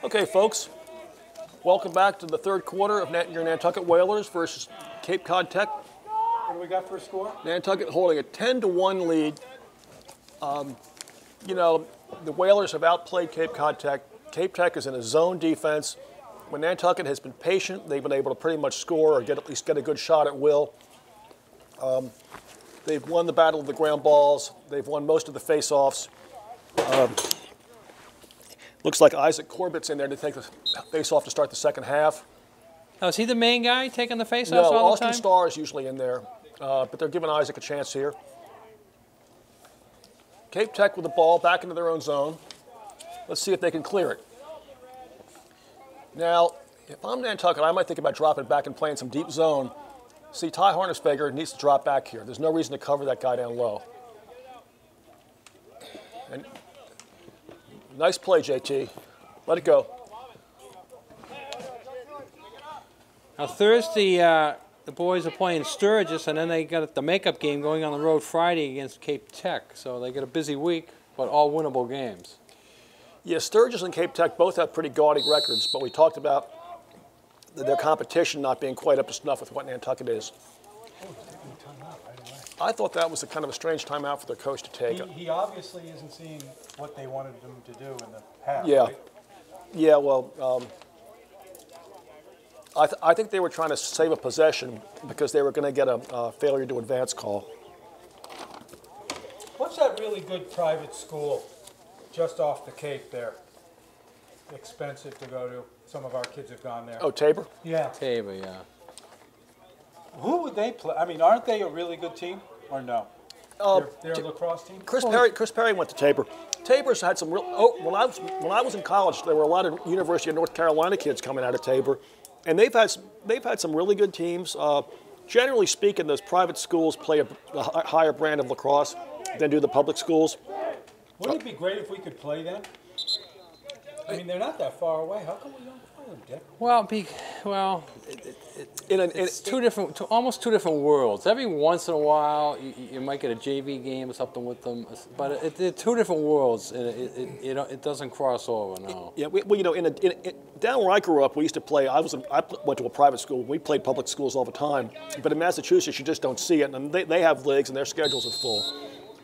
Okay, folks, welcome back to the third quarter of your Nantucket Whalers versus Cape Cod Tech. What do we got for a score? Nantucket holding a 10-1 lead. You know, the Whalers have outplayed Cape Cod Tech. Cape Tech is in a zone defense. When Nantucket has been patient, they've been able to pretty much score or at least get a good shot at will. They've won the battle of the ground balls. They've won most of the face-offs. Looks like Isaac Corbett's in there to take the face-off to start the second half. Now, is he the main guy taking the face-offs No, all the Austin time? Starr is usually in there, but they're giving Isaac a chance here. Cape Tech with the ball back into their own zone. Let's see if they can clear it. Now, if I'm Nantucket, I might think about dropping back and playing some deep zone. See, Ty Harnisberger needs to drop back here. There's no reason to cover that guy down low. And nice play, JT. Let it go. Now, Thursday, the boys are playing Sturgis, and then they got the makeup game going on the road Friday against Cape Tech. So they get a busy week, but all winnable games. Yeah, Sturgis and Cape Tech both have pretty gaudy records, but we talked about their competition not being quite up to snuff with what Nantucket is. I thought that was a kind of a strange timeout for their coach to take. He obviously isn't seeing what they wanted him to do in the half. Yeah, right? yeah. Well, I think they were trying to save a possession because they were going to get a failure to advance call. What's that really good private school just off the Cape there? Expensive to go to. Some of our kids have gone there. Oh, Tabor? Yeah. Tabor, yeah. Who would they play? I mean, aren't they a really good team or no? They're a lacrosse team. Chris Perry went to Tabor. Tabor's had some real. When I was in college, there were a lot of University of North Carolina kids coming out of Tabor, and they've had some really good teams. Generally speaking, those private schools play a higher brand of lacrosse than do the public schools. Wouldn't it be great if we could play them? I mean, they're not that far away. How come we don't play them, Dick? Well, It's almost two different worlds. Every once in a while, you might get a JV game or something with them, but they're two different worlds, and it doesn't cross over. No. Yeah, well, you know, down where I grew up, we used to play. I went to a private school. We played public schools all the time, but in Massachusetts, you just don't see it, and they have leagues, and their schedules are full.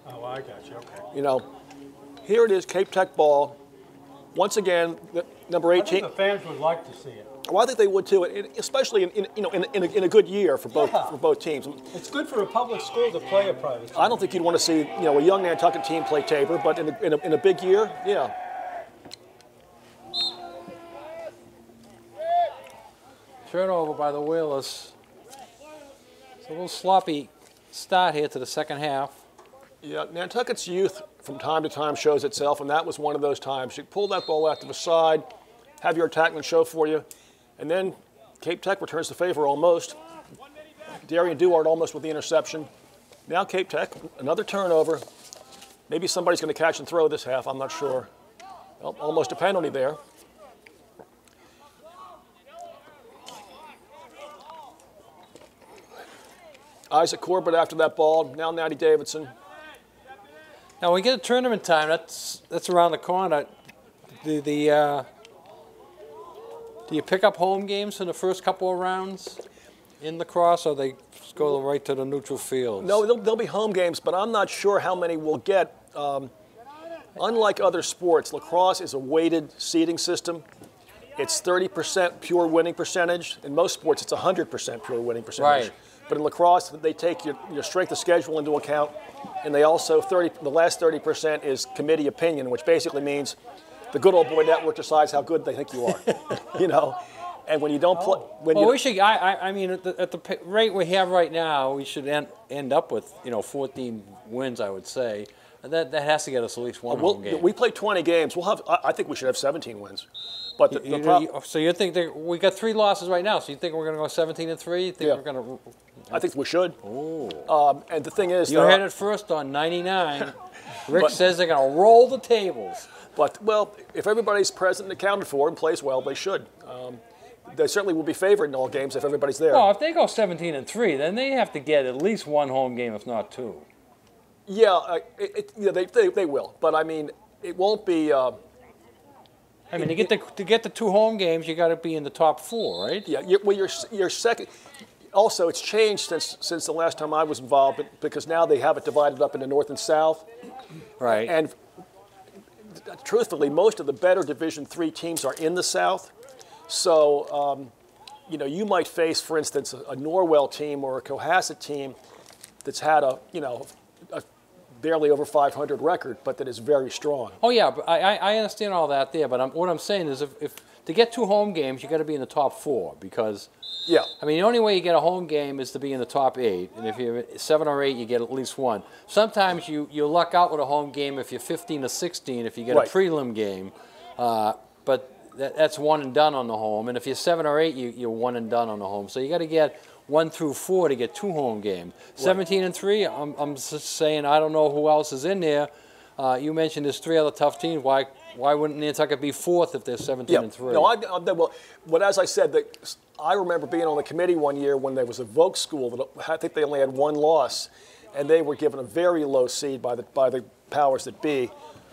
Oh, I got you. Okay. You know, here it is, Cape Tech ball. Once again, number 18. I think the fans would like to see it. Well, I think they would too, especially in a good year for both teams. It's good for a public school to play a private team. I don't think you'd want to see a young Nantucket team play Tabor, but in a big year, yeah. Turnover by the Whalers. It's a little sloppy start here to the second half. Yeah, Nantucket's youth from time to time shows itself, and that was one of those times. You pull that ball out to the side, have your attackman show for you, and then Cape Tech returns the favor almost. Darian Duart almost with the interception. Now Cape Tech, another turnover. Maybe somebody's going to catch and throw this half, I'm not sure. Well, almost a penalty there. Isaac Corbett after that ball, now Natty Davidson. Now, when we get a tournament time, that's around the corner. Do you pick up home games in the first couple of rounds in lacrosse, or they just go right to the neutral fields? No, there'll be home games, but I'm not sure how many we'll get. Unlike other sports, lacrosse is a weighted seeding system. It's 30% pure winning percentage. In most sports, it's 100% pure winning percentage. Right. But in lacrosse, they take your strength of schedule into account, and they also the last 30% is committee opinion, which basically means the good old boy network decides how good they think you are. You know, and when you don't play, we should. I mean, at the rate we have right now, we should end up with 14 wins, I would say. That has to get us at least one home game. We play 20 games. I think we should have 17 wins. But so you think we got 3 losses right now? So you think we're going to go 17-3? You think we're going to? I think we should. Oh. And the thing is, you had it first on 99. Rick says they're going to roll the tables. But well, if everybody's present and accounted for and plays well, they should. They certainly will be favored in all games if everybody's there. Well, if they go 17-3, then they have to get at least one home game, if not 2. Yeah, they will. But I mean, it won't be. I mean, to get the 2 home games, you got to be in the top 4, right? Yeah, well, you're second. Also, it's changed since the last time I was involved because now they have it divided up into North and South. Right. And truthfully, most of the better Division III teams are in the South. So, you know, you might face, for instance, a Norwell team or a Cohasset team that's had a barely over 500 record, but that is very strong. Oh yeah, but I understand all that there. But what I'm saying is, if to get 2 home games, you got to be in the top 4 because. Yeah. I mean, the only way you get a home game is to be in the top 8, and if you're 7 or 8, you get at least 1. Sometimes you luck out with a home game if you're 15 or 16, if you get a prelim game, but that's 1 and done on the home, and if you're 7 or 8, you're 1 and done on the home. So you got to get 1 through 4 to get 2 home games. 17 and 3, I'm just saying I don't know who else is in there. You mentioned there's 3 other tough teams. Why wouldn't Nantucket be 4th if they're 17 and 3? No, well, but as I said, I remember being on the committee one year when there was a Vogue school that I think they only had 1 loss, and they were given a very low seed by the powers that be.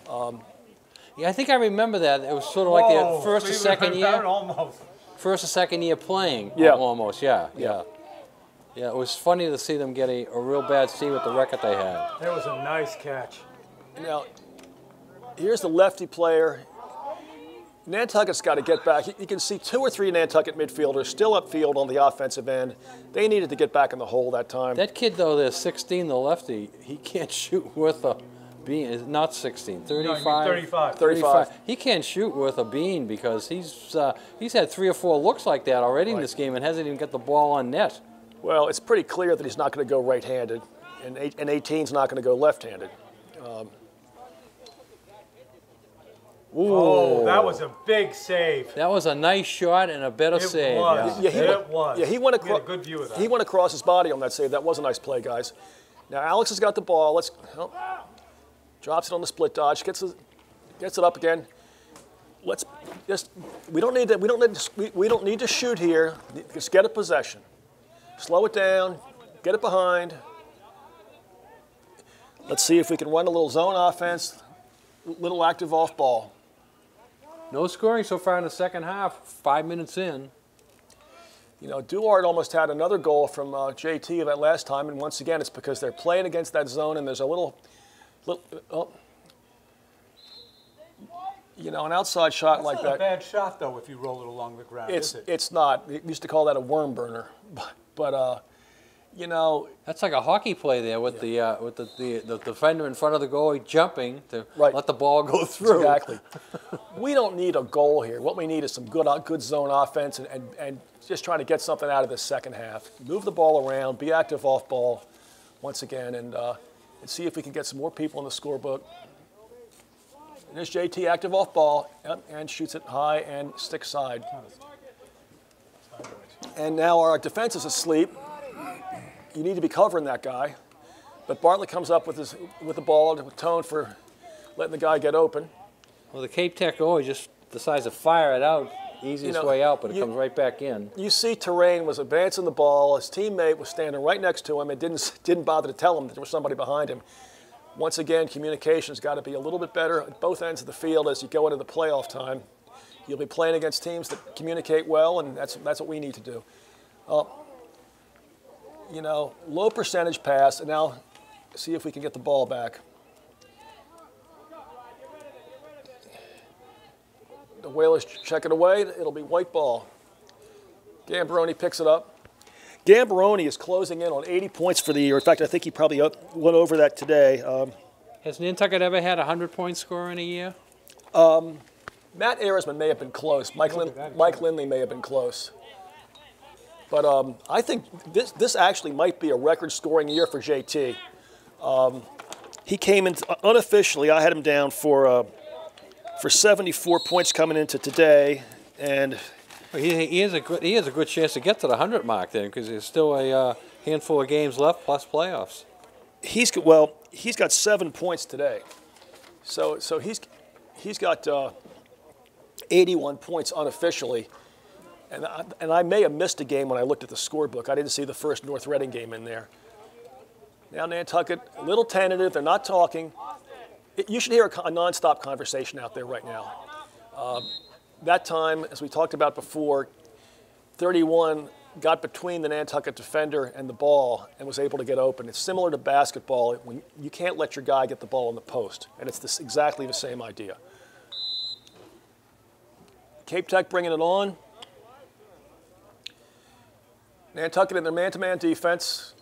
Yeah, I think I remember that. It was sort of like their first or second year. Almost. First or second year playing. Yeah. Almost. Yeah. It was funny to see them get a real bad seed with the record they had. That was a nice catch. Now, here's the lefty player. Nantucket's got to get back. You can see 2 or 3 Nantucket midfielders still upfield on the offensive end. They needed to get back in the hole that time. That kid, though, there's 16, the lefty, he can't shoot worth a bean. Not 16, 35? No, 35. He can't shoot worth a bean because he's had 3 or 4 looks like that already in this game and hasn't even got the ball on net. Well, it's pretty clear that he's not going to go right-handed, and 18's not going to go left-handed. Oh, that was a big save. That was a nice shot and a better save. Was. Yeah. It was. Yeah, he went across. A good view of that. He went across his body on that save. That was a nice play, guys. Now Alex has got the ball. Drops it on the split dodge. Gets it up again. Let's just. We don't need to shoot here. Just get a possession. Slow it down. Get it behind. Let's see if we can run a little zone offense. Little active off ball. No scoring so far in the second half, 5 minutes in. You know, Duard almost had another goal from JT that last time, and once again, it's because they're playing against that zone, and there's a little you know, an outside shot like that. That's not a bad shot, though, if you roll it along the ground, is it? It's not. We used to call that a worm burner, but you know. That's like a hockey play there with the defender in front of the goalie jumping to let the ball go through. Exactly. We don't need a goal here. What we need is some good zone offense and just trying to get something out of this second half. Move the ball around, be active off ball once again, and see if we can get some more people in the scorebook. And there's JT active off ball and shoots it high and stick side. And now our defense is asleep. You need to be covering that guy. But Bartlett comes up with the ball with tone for letting the guy get open. Well, the Cape Tech goalie just decides to fire it out. Easiest way out, but it comes right back in. You see Terrain was advancing the ball. His teammate was standing right next to him and didn't bother to tell him that there was somebody behind him. Once again, communication's got to be a little bit better at both ends of the field as you go into the playoff time. You'll be playing against teams that communicate well, and that's what we need to do. You know, low percentage pass, and now see if we can get the ball back. The Whalers check it away. It'll be white ball. Gambaroni picks it up. Gambaroni is closing in on 80 points for the year. In fact, I think he probably went over that today. Has Nantucket ever had a 100-point score in a year? Matt Arisman may have been close. Mike Lindley may have been close. But I think this actually might be a record-scoring year for JT. He came in unofficially. I had him down for 74 points coming into today, and he has a good chance to get to the 100 mark then, because there's still a handful of games left plus playoffs. He's got 7 points today, so he's got 81 points unofficially. And I may have missed a game when I looked at the scorebook. I didn't see the first North Reading game in there. Now Nantucket, a little tentative. They're not talking. You should hear a nonstop conversation out there right now. that time, as we talked about before, 31 got between the Nantucket defender and the ball and was able to get open. It's similar to basketball. When you can't let your guy get the ball in the post, and it's exactly the same idea. Cape Tech bringing it on. Nantucket in their man-to-man defense.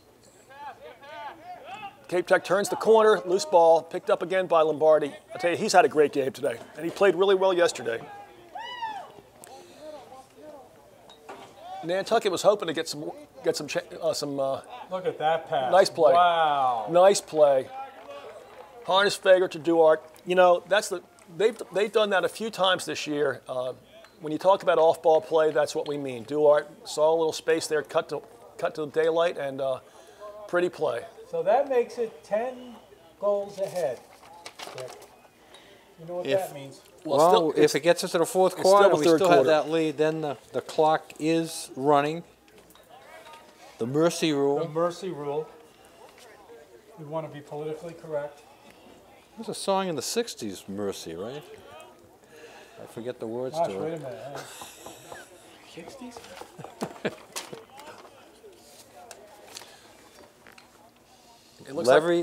Cape Tech turns the corner, loose ball, picked up again by Lombardi. I tell you, he's had a great game today, and he played really well yesterday. Nantucket was hoping to get some. Look at that pass. Nice play. Wow. Nice play. Harness Fager to Duarte. You know, they've done that a few times this year. When you talk about off-ball play, that's what we mean. Duarte saw a little space there, cut to daylight, and pretty play. So that makes it 10 goals ahead. You know what that means? Well, if it gets into the fourth quarter and we still have that lead, then the clock is running. The mercy rule. The mercy rule. We want to be politically correct. There's a song in the 60s, Mercy, right? I forget the words to it. Wait a minute. 60s?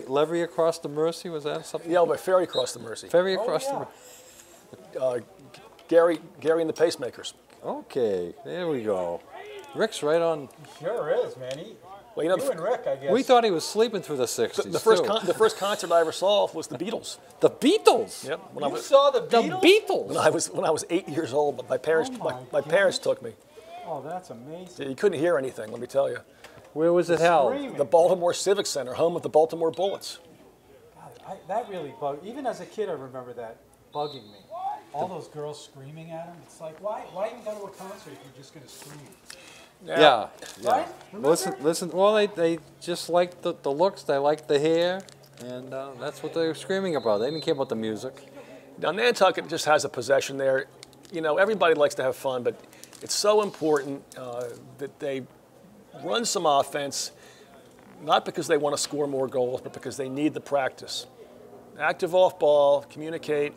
Levy across the Mercy, was that something? Yeah, by Ferry across the Mercy. Ferry across the Mercy. Gary and the Pacemakers. Okay, there we go. Rick's right on. He sure is, man. Well, you know, you and Rick, I guess. We thought he was sleeping through the 60s. The first concert I ever saw was the Beatles. The Beatles? Yep. You saw the Beatles? The Beatles? When I was 8 years old, but my parents took me. Oh, that's amazing. You couldn't hear anything, let me tell you. Where was it held? Screaming. The Baltimore Civic Center, home of the Baltimore Bullets. God, that really bugged. Even as a kid, I remember that bugging me. All those girls screaming at him. It's like, why even go to a concert if you're just going to scream? Yeah. Right? Listen. Well, they just liked the looks. They liked the hair, and that's what they were screaming about. They didn't care about the music. Now Nantucket just has a possession there. You know, everybody likes to have fun, but it's so important that they run some offense, not because they want to score more goals, but because they need the practice. Active off ball, communicate.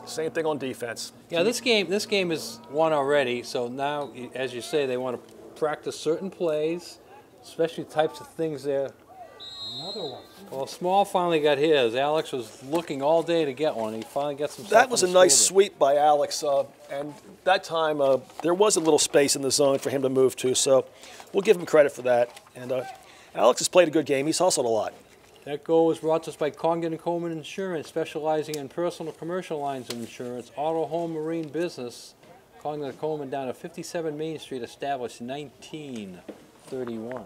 Same thing on defense. Yeah, this game is won already. So now, as you say, they want to practice certain plays, especially types of things there. Another one. Well, Small finally got his. Alex was looking all day to get one. He finally got some. That was a nice sweep by Alex, and that time there was a little space in the zone for him to move to. So we'll give him credit for that. And Alex has played a good game. He's hustled a lot. That goal was brought to us by Congdon & Coleman Insurance, specializing in personal commercial lines of insurance, auto, home, marine business. Congdon & Coleman down at 57 Main Street, established in 1931.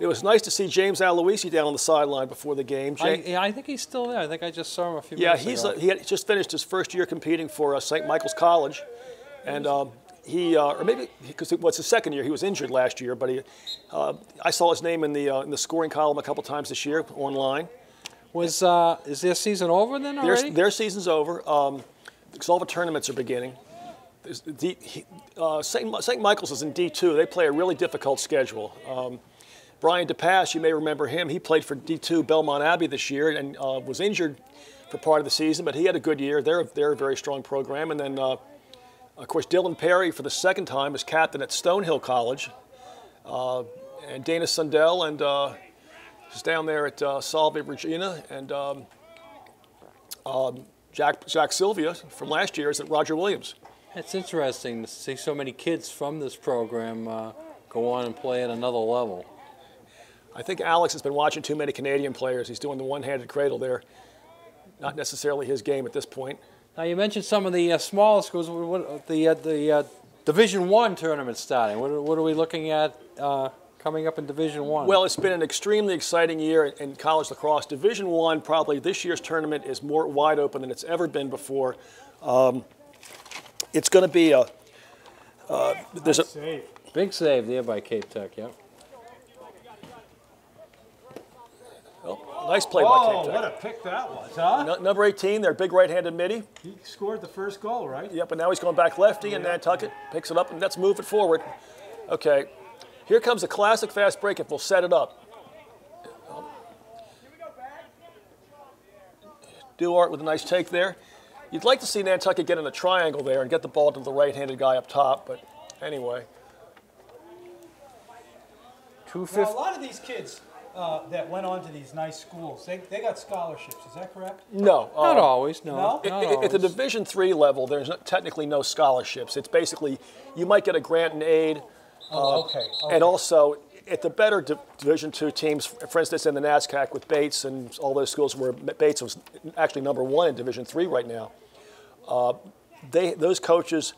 It was nice to see James Aloisi down on the sideline before the game. I think he's still there. I think I just saw him a few minutes ago. Yeah, he had just finished his first year competing for St. Michael's College, and or maybe because it was his second year. He was injured last year, but I saw his name in the scoring column a couple times this year online. Is their season over then already? Their season's over. Because all the tournaments are beginning. St. Michael's is in D2. They play a really difficult schedule. Brian DePass, you may remember him. He played for D2 Belmont Abbey this year and was injured for part of the season, but he had a good year. They're a very strong program. And then, of course, Dylan Perry for the second time is captain at Stonehill College. And Dana Sundell and is down there at Salve, Virginia. And Jack Sylvia from last year is at Roger Williams. It's interesting to see so many kids from this program go on and play at another level. I think Alex has been watching too many Canadian players. He's doing the one-handed cradle there. Not necessarily his game at this point. Now you mentioned some of the smaller schools. The Division I tournament starting. What are we looking at coming up in Division I? Well, it's been an extremely exciting year in college lacrosse. Division I, probably this year's tournament is more wide open than it's ever been before. It's going to be there's a big save there by Cape Tech. Yep. Nice play by Cape Tech. Oh, what a pick that was, huh? Number 18, their big right-handed midi. He scored the first goal, right? Yep, and now he's going back lefty, and Nantucket picks it up, and let's move it forward. Okay, here comes a classic fast break if we'll set it up. Duart with a nice take there. You'd like to see Nantucket get in a triangle there and get the ball to the right-handed guy up top, but anyway. Now, a lot of these kids that went on to these nice schools, they got scholarships. Is that correct? No. Not always, no. No? Not always. At the Division III level, there's technically no scholarships. It's basically, you might get a grant and aid. Okay. And also, at the better Division II teams, for instance, in the NASCAC with Bates and all those schools where Bates was actually #1 in Division III right now, those coaches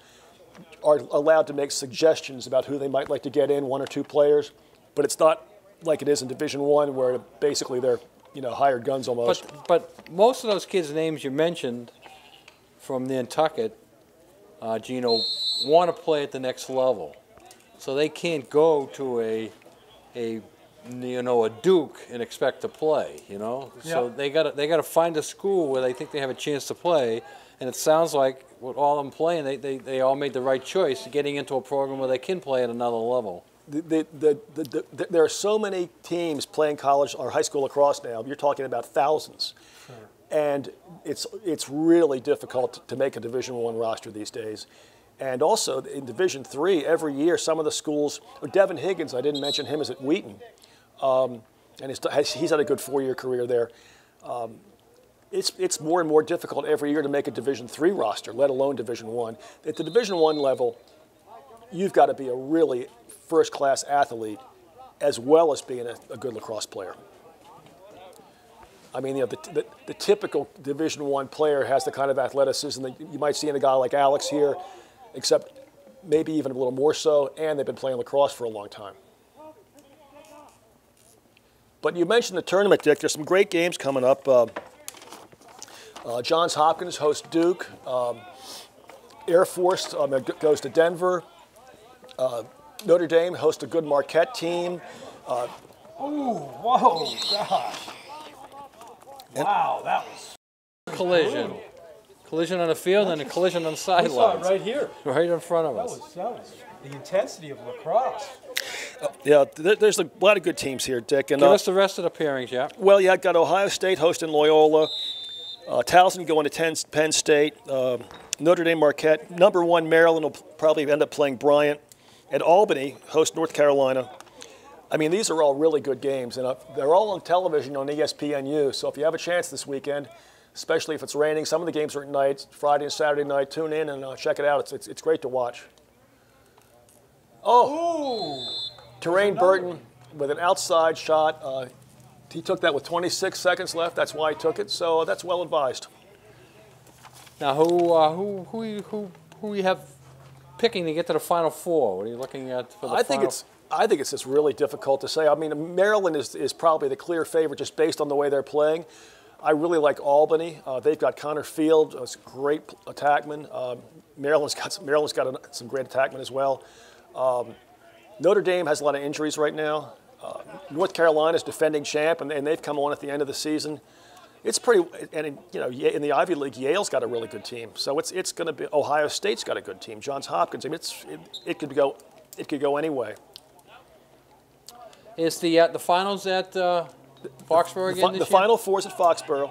are allowed to make suggestions about who they might like to get in, 1 or 2 players, but it's not like it is in Division I where basically they're hired guns almost. But most of those kids' names you mentioned from Nantucket, Gino, want to play at the next level, so they can't go to a Duke and expect to play. So they gotta find a school where they think they have a chance to play, and it sounds like with all of them playing, they all made the right choice, getting into a program where they can play at another level. There are so many teams playing college or high school lacrosse now. You're talking about thousands. Sure. And it's really difficult to make a Division I roster these days. And also in Division III, every year some of the schools, Devin Higgins, I didn't mention him, is at Wheaton. And he's had a good 4-year career there. It's more and more difficult every year to make a Division III roster, let alone Division I. At the Division I level, you've got to be a really first-class athlete as well as being a good lacrosse player. I mean, the typical Division I player has the kind of athleticism that you might see in a guy like Alex here, except maybe even a little more so, and they've been playing lacrosse for a long time. But you mentioned the tournament, Dick. There's some great games coming up. Johns Hopkins hosts Duke. Air Force goes to Denver. Notre Dame hosts a good Marquette team. Whoa, gosh. Wow, that was Collision. brutal. Collision on the field and a collision on the We saw it sidelines. right here. Right in front of That us. was the intensity of lacrosse. Yeah, there's a lot of good teams here, Dick. And, Give us the rest of the pairings, yeah. well, you got Ohio State hosting Loyola. Towson going to Penn State. Notre Dame Marquette. #1 Maryland will probably end up playing Bryant. And Albany hosts North Carolina. I mean, these are all really good games, and they're all on television on ESPNU. So if you have a chance this weekend, especially if it's raining, some of the games are at night, Friday and Saturday night. Tune in and check it out. It's great to watch. Oh, Terrain Burton with an outside shot. He took that with 26 seconds left. That's why he took it. So that's well advised. Now, who you have picking to get to the Final Four? What are you looking at for the I think it's just really difficult to say. I mean, Maryland is probably the clear favorite just based on the way they're playing. I really like Albany. They've got Connor Field, a great attackman. Maryland's got some great attackmen as well. Notre Dame has a lot of injuries right now. North Carolina's defending champ, and they've come on at the end of the season. It's pretty, and in the Ivy League, Yale's got a really good team. So it's going to be. Ohio State's got a good team. Johns Hopkins. I mean, it could go anyway. Is the finals at Foxborough again this year? The Final Four's at Foxborough,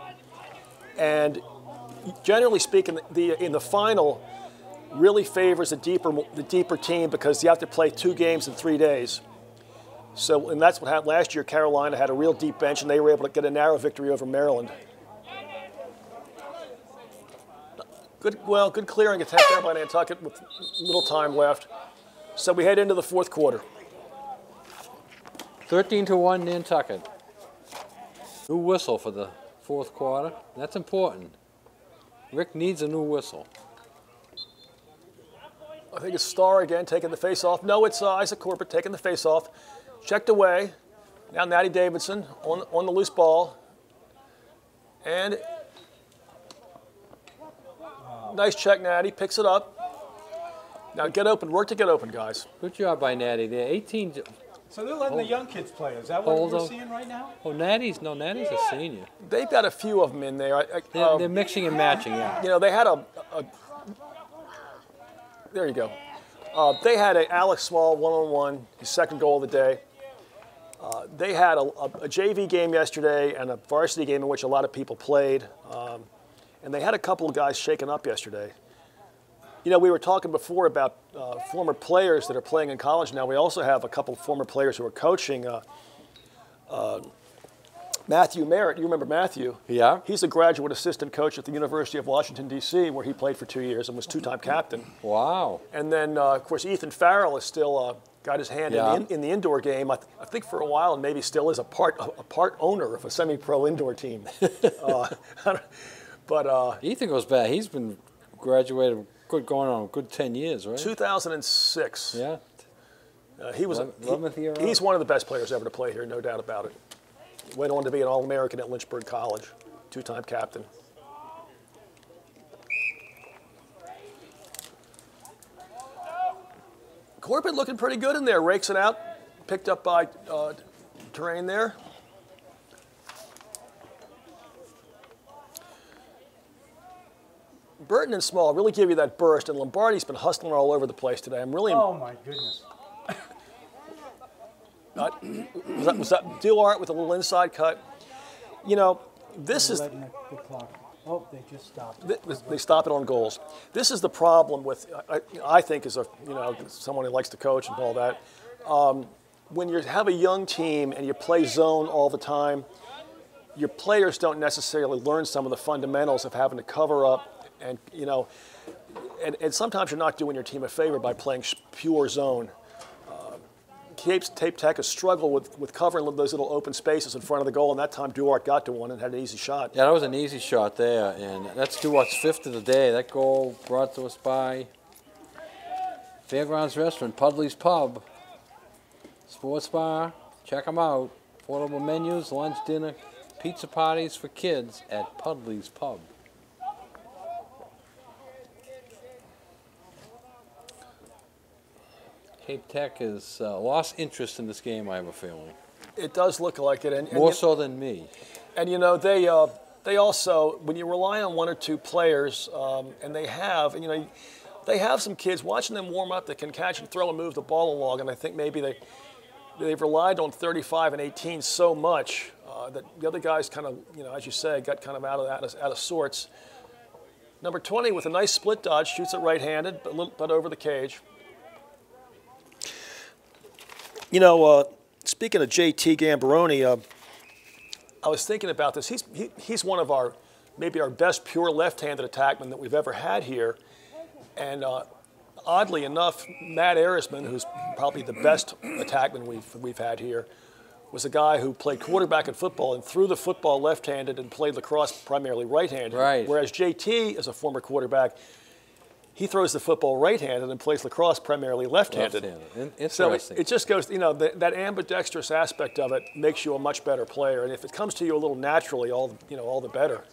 and generally speaking, in the final really favors the deeper team because you have to play 2 games in 3 days. So, and that's what happened last year. Carolina had a real deep bench, and they were able to get a narrow victory over Maryland. Good clearing attempt there by Nantucket with little time left. So we head into the 4th quarter. 13-1 Nantucket. New whistle for the 4th quarter. That's important. Rick needs a new whistle. I think it's Starr again taking the face off. No, it's Isaac Corbett taking the face off. Checked away. Now Natty Davidson on the loose ball. And nice check, Natty. Picks it up. Now get open. Work to get open, guys. Good job by Natty. They're 18. So they're letting the young kids play. Is that what we're seeing right now? Oh, Natty's a senior. They've got a few of them in there. They're mixing and matching, yeah. They had there you go. They had a Alex Small one-on-one, his second goal of the day. They had a JV game yesterday and a varsity game in which a lot of people played. and they had a couple of guys shaken up yesterday. You know, we were talking before about former players that are playing in college now. We also have a couple of former players who are coaching. Matthew Merritt, you remember Matthew? Yeah. He's a graduate assistant coach at the University of Washington, D.C., where he played for 2 years and was two-time captain. Wow. And then, of course, Ethan Farrell is still got his hand in the indoor game. I think for a while, and maybe still is a part owner of a semi-pro indoor team. Ethan goes back. He's been graduated going on a good 10 years, right? 2006. Yeah. He was 11th year. He's one of the best players ever to play here, no doubt about it. Went on to be an All-American at Lynchburg College, two-time captain. Corbett looking pretty good in there. Rakes it out, picked up by terrain there. Burton and Small really give you that burst, and Lombardi's been hustling all over the place today. I'm really. Oh my goodness. Was that Duart with a little inside cut? You know, this is. The clock. Oh, they just stopped. They stop it on goals. This is the problem with, I think, as someone who likes to coach and all that. When you have a young team and you play zone all the time, your players don't necessarily learn some of the fundamentals of having to cover up, and and sometimes you're not doing your team a favor by playing pure zone. Cape Tech has struggled with covering those little open spaces in front of the goal, and that time Duart got to one and had an easy shot. Yeah, that was an easy shot there, and that's Duart's 5th of the day. That goal brought to us by Fairgrounds Restaurant, Pudley's Pub, Sports Bar. Check them out. Portable menus, lunch, dinner, pizza parties for kids at Pudley's Pub. Cape Tech has lost interest in this game, I have a feeling. It does look like it. And more so than me. And, they also, when you rely on one or two players, and they have some kids, watching them warm up that can catch and throw and move the ball along, and I think maybe they've relied on 35 and 18 so much that the other guys kind of, as you say, got kind of out of sorts. Number 20 with a nice split dodge, shoots it right-handed, but over the cage. Speaking of JT Gambaroni, I was thinking about this. He's one of maybe our best pure left-handed attackmen that we've ever had here. And oddly enough, Matt Arisman, who's probably the best attackman we've had here, was a guy who played quarterback in football and threw the football left-handed and played lacrosse primarily right-handed. Right. Whereas JT, as a former quarterback, he throws the football right-handed and plays lacrosse primarily left-handed. So it just goes, that ambidextrous aspect of it makes you a much better player. And if it comes to you a little naturally, all the better.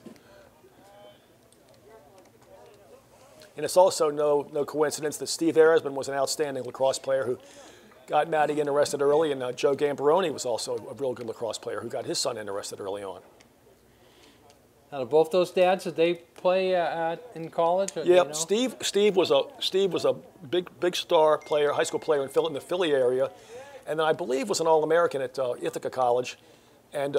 And it's also no coincidence that Steve Arisman was an outstanding lacrosse player who got Matty interested early, and Joe Gambaroni was also a real good lacrosse player who got his son interested early on. Now, both those dads, did they play in college? Yeah, Steve was a big star player, high school player in the Philly area, and then I believe was an All-American at Ithaca College. And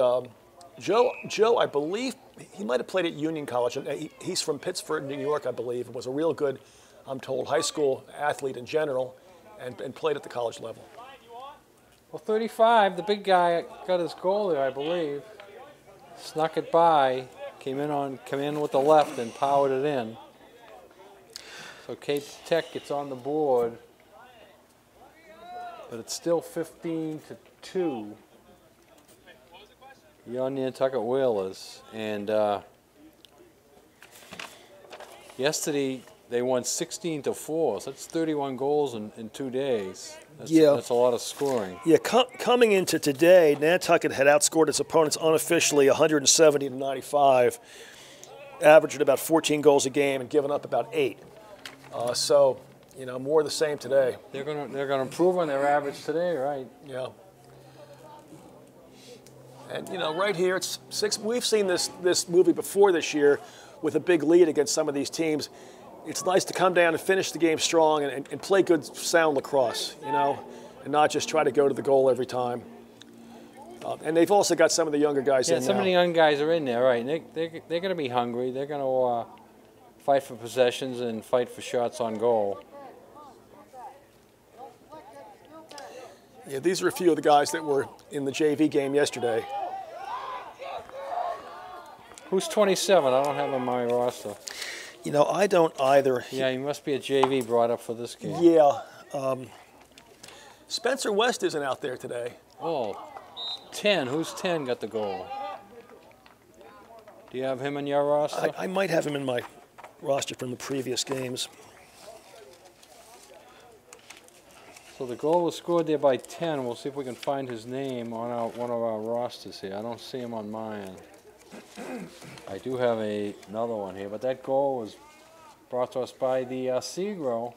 Joe, I believe he might have played at Union College, and he's from Pittsford, New York, I believe, and was a real good, I'm told, high school athlete in general, and played at the college level. Well, 35, the big guy got his goal there, I believe. Snuck it by. Came in with the left and powered it in. So Cape Tech gets on the board, but it's still 15-2. Yon Nantucket Whalers, and yesterday they won 16-4. So that's 31 goals in 2 days. That's a lot of scoring. Yeah, coming into today, Nantucket had outscored its opponents unofficially 170-95, averaging about 14 goals a game and giving up about 8. So, more of the same today. They're gonna improve on their average today, right? Yeah. And right here, it's 6. We've seen this movie before this year with a big lead against some of these teams. It's nice to come down and finish the game strong and play good, sound lacrosse, and not just try to go to the goal every time. And they've also got some of the younger guys in Yeah, some now. of the young guys are in there, right? And they're going to be hungry. They're going to fight for possessions and fight for shots on goal. Yeah, these are a few of the guys that were in the JV game yesterday. Who's 27? I don't have on my roster. You know, I don't either. Yeah, he must be a JV brought up for this game. Yeah. Spencer West isn't out there today. Oh, 10. Who's 10 got the goal? Do you have him in your roster? I might have him in my roster from the previous games. So the goal was scored there by 10. We'll see if we can find his name on one of our rosters here. I don't see him on mine. I do have another one here, but that goal was brought to us by the Segro.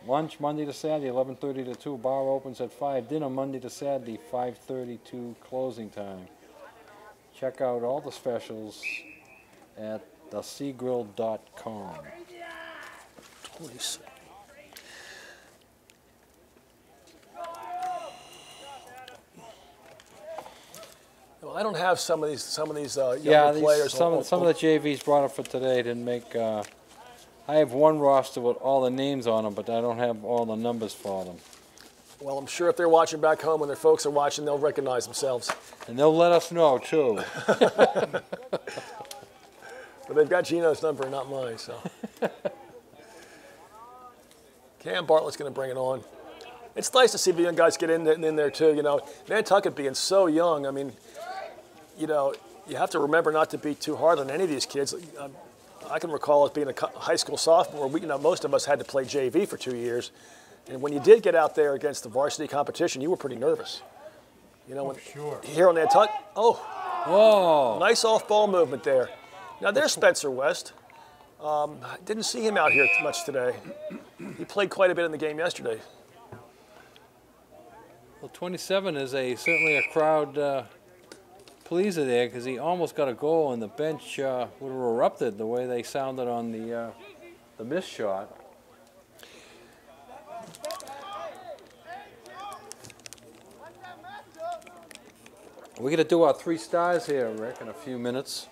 Lunch Monday to Saturday, 11:30 to 2. Bar opens at 5. Dinner Monday to Saturday, 5:30 to closing time. Check out all the specials at thesegrill.com. 27. Well, I don't have some of these younger players. Some of the JVs brought up for today didn't make. I have one roster with all the names on them, but I don't have all the numbers for them. Well, I'm sure if they're watching back home and their folks are watching, they'll recognize themselves. And they'll let us know too. But they've got Gino's number, not mine. So Cam Bartlett's going to bring it on. It's nice to see the young guys get in there too. You know, Nantucket being so young. I mean, you know, you have to remember not to be too hard on any of these kids. I can recall as being a high school sophomore, most of us had to play JV for 2 years. And when you did get out there against the varsity competition, you were pretty nervous. You know, Sure. Here on Nantucket, nice off-ball movement there. Now there's Spencer West. Didn't see him out here much today. He played quite a bit in the game yesterday. Well, 27 is certainly a crowd pleaser there because he almost got a goal and the bench would have erupted the way they sounded on the missed shot. We're going to do our 3 stars here, Rick, in a few minutes.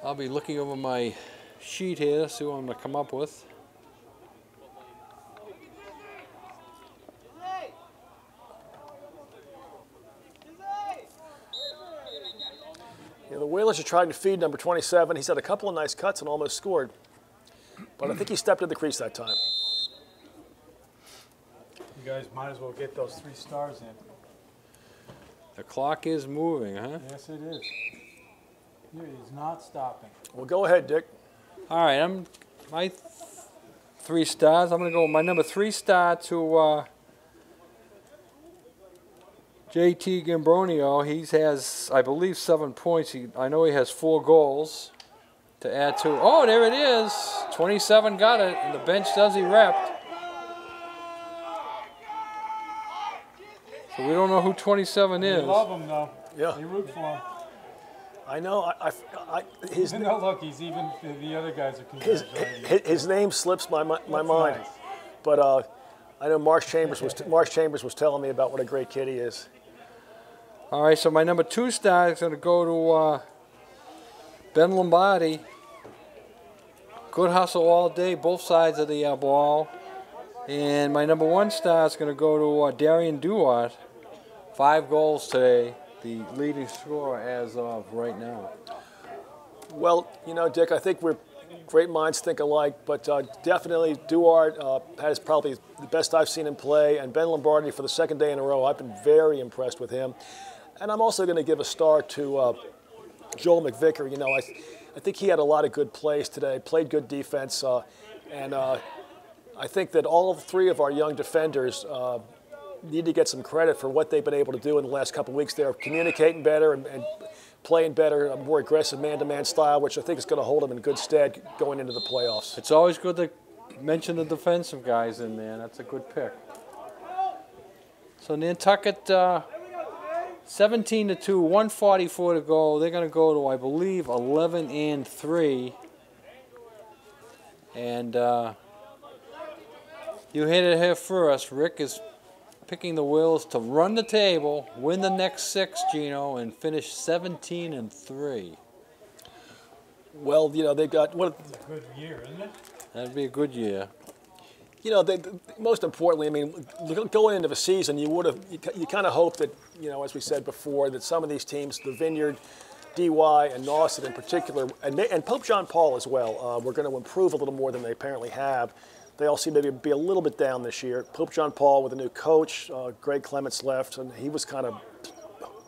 I'll be looking over my sheet here, see what I'm going to come up with. You know, the Whalers are trying to feed number 27. He's had a couple of nice cuts and almost scored. But I think he stepped in the crease that time. You guys might as well get those 3 stars in. The clock is moving, huh? Yes, it is. It is not stopping. Well, go ahead, Dick. All right, my 3 stars. I'm going to go with my number 3 star to JT Gambronio. He has, I believe, 7 points. I know he has 4 goals to add to. Oh, there it is. 27 got it, and the bench does erupt. So we don't know who 27 is. You love him, though. Yeah. You root for him. I know. Even though, look, he's even the other guys are congratulating. His name slips my mind. Nice. But I know Marsh Chambers was telling me about what a great kid he is. All right, so my number 2 star is going to go to Ben Lombardi. Good hustle all day, both sides of the ball. And my number 1 star is going to go to Darian Duart. 5 goals today, the leading scorer as of right now. Well, you know, Dick, I think great minds think alike, but definitely Duart has probably the best I've seen him play, and Ben Lombardi for the 2nd day in a row, I've been very impressed with him. And I'm also going to give a star to Joel McVicker. You know, I think he had a lot of good plays today, played good defense, and I think that all 3 of our young defenders need to get some credit for what they've been able to do in the last couple of weeks. They're communicating better and playing better, a more aggressive man-to-man style, which I think is going to hold them in good stead going into the playoffs. It's always good to mention the defensive guys in there. That's a good pick. So Nantucket, 17-2, 144 to go. They're going to go to, I believe, 11-3. And you hit it here first. Rick is picking the Wills to run the table, win the next 6, Gino, and finish 17-3. Well, you know, they've got what? It's a good year, isn't it? That'd be a good year. You know, most importantly, I mean, going into the season, you kind of hope that, you know, as we said before, that some of these teams, the Vineyard, DY, and Nauset in particular, and Pope John Paul as well, were going to improve a little more than they apparently have. They all seem to be a little bit down this year. Pope John Paul with a new coach, Greg Clements left, and he was kind of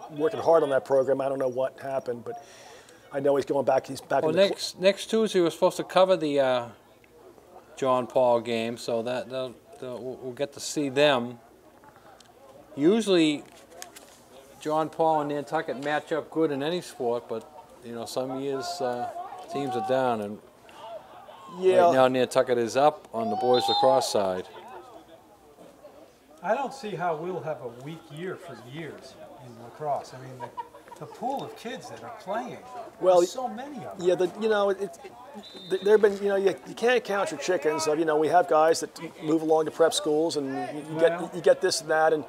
working hard on that program. I don't know what happened, but I know he's going back. He's back. Well, next Tuesday we're supposed to cover the John Paul game, so that we'll get to see them. Usually, John Paul and Nantucket match up good in any sport, but you know, some years teams are down, and right now Nantucket is up on the boys lacrosse side. I don't see how we'll have a weak year for years in lacrosse. I mean, the pool of kids that are playing, there's so many of them. Yeah, you know, there have been, you know, you can't count your chickens. So, you know, we have guys that move along to prep schools, and you get this and that, and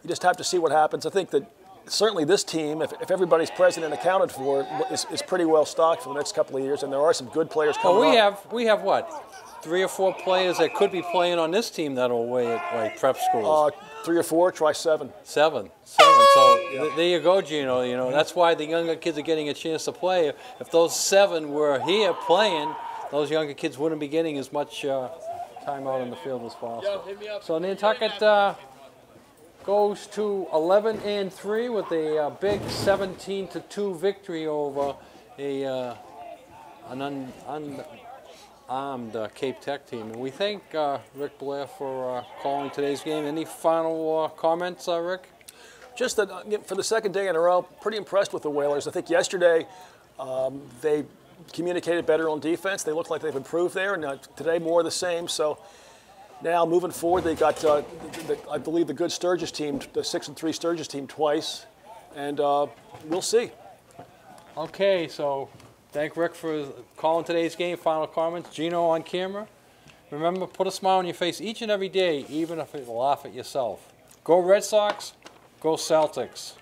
you just have to see what happens. I think that certainly this team, if everybody's present and accounted for, is pretty well stocked for the next couple of years, and there are some good players coming up. We have what? 3 or 4 players that could be playing on this team that are away at like prep schools. 3 or 4, try 7. 7. So there you go, Gino. You know, that's why the younger kids are getting a chance to play. If those 7 were here playing, those younger kids wouldn't be getting as much time out on the field as possible. So Nantucket goes to 11-3 with a big 17-2 victory over an unarmed Cape Tech team. And we thank Rick Blair for calling today's game. Any final comments, Rick? Just that for the second day in a row, pretty impressed with the Whalers. I think yesterday they communicated better on defense. They look like they've improved there, and today more of the same. So now moving forward, they got, I believe, the good Sturgis team, the 6-3 Sturgis team twice, and we'll see. Okay, so thank Rick for calling today's game. Final comments. Gino on camera. Remember, put a smile on your face each and every day, even if you laugh at yourself. Go Red Sox. Go Celtics.